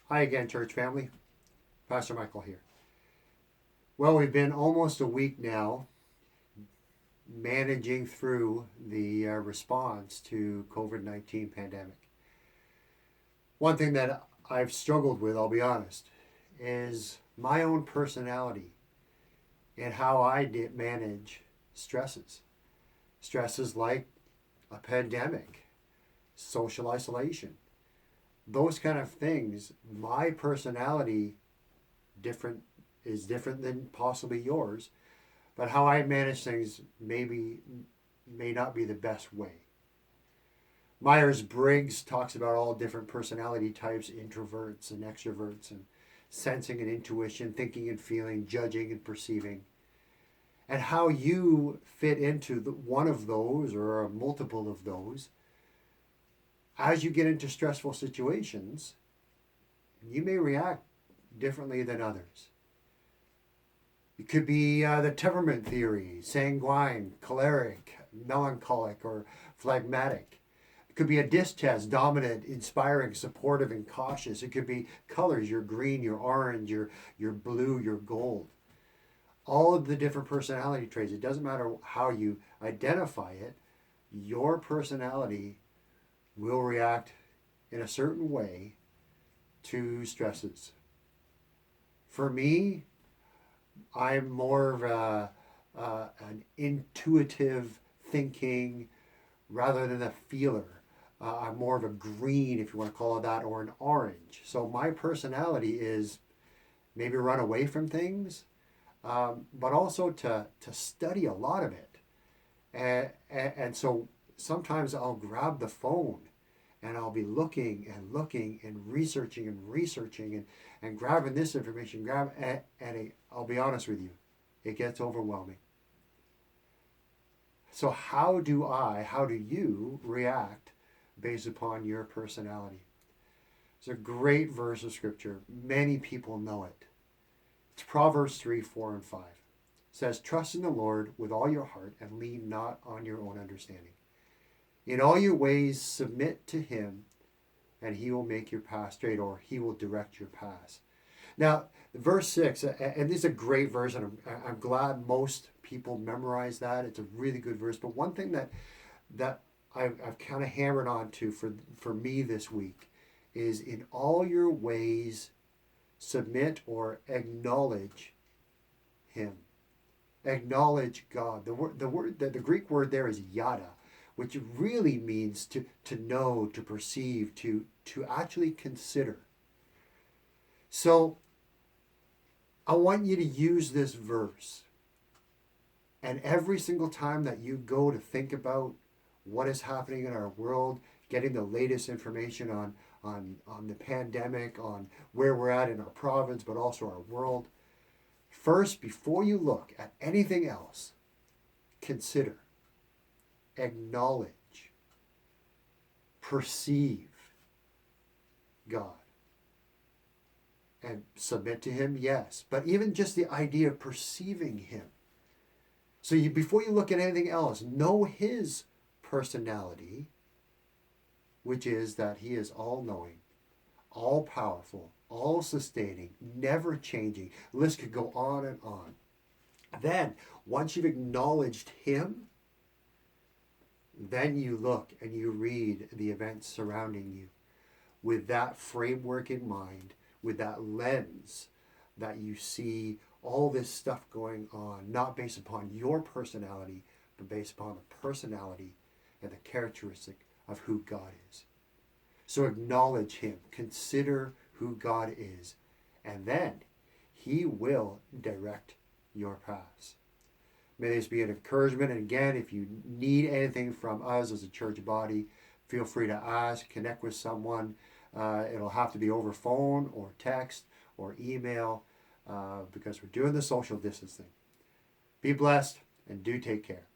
Hi again, church family. Pastor Michael here. Well, we've been almost a week now managing through the response to COVID-19 pandemic. One thing that I've struggled with, I'll be honest, is my own personality and how I manage stresses. Stresses like a pandemic, social isolation, those kind of things. My personality different is different than possibly yours, but how I manage things may not be the best way. Myers-Briggs talks about all different personality types, introverts and extroverts, and sensing and intuition, thinking and feeling, judging and perceiving, and how you fit into one of those or a multiple of those. As you get into stressful situations, you may react differently than others. It could be the temperament theory, sanguine, choleric, melancholic, or phlegmatic. It could be a DISC test, dominant, inspiring, supportive, and cautious. It could be colors, your green, your orange, your blue, your gold. All of the different personality traits, it doesn't matter how you identify it, your personality will react in a certain way to stresses. For me, I'm more of an intuitive thinking rather than a feeler. I'm more of a green, if you want to call it that, or an orange. So my personality is maybe run away from things, but also to study a lot of it. And so sometimes I'll grab the phone and I'll be looking and researching and grabbing this information, I'll be honest with you, it gets overwhelming. So how do you react based upon your personality? It's a great verse of scripture. Many people know it. It's Proverbs 3, 4, and 5. It says, trust in the Lord with all your heart and lean not on your own understanding. In all your ways submit to him, and he will make your path straight, or he will direct your paths. Now, verse 6, and this is a great verse, and I'm glad most people memorize that. It's a really good verse. But one thing that I've kind of hammered on to for me this week is in all your ways submit or acknowledge him. Acknowledge God. The Greek word there is yada, which really means to know, to perceive, to actually consider. So I want you to use this verse. And every single time that you go to think about what is happening in our world, getting the latest information on the pandemic, on where we're at in our province, but also our world, first, before you look at anything else, consider, acknowledge, perceive God. And submit to him, yes. But even just the idea of perceiving him. So before you look at anything else, know his personality, which is that he is all-knowing, all-powerful, all-sustaining, never changing. The list could go on and on. Then, once you've acknowledged him, then you look and you read the events surrounding you with that framework in mind, with that lens that you see all this stuff going on, not based upon your personality, but based upon the personality and the characteristic of who God is. So acknowledge him, consider who God is, and then he will direct your paths. May this be an encouragement. And again, if you need anything from us as a church body, feel free to ask, connect with someone. It'll have to be over phone or text or email because we're doing the social distancing. Be blessed and do take care.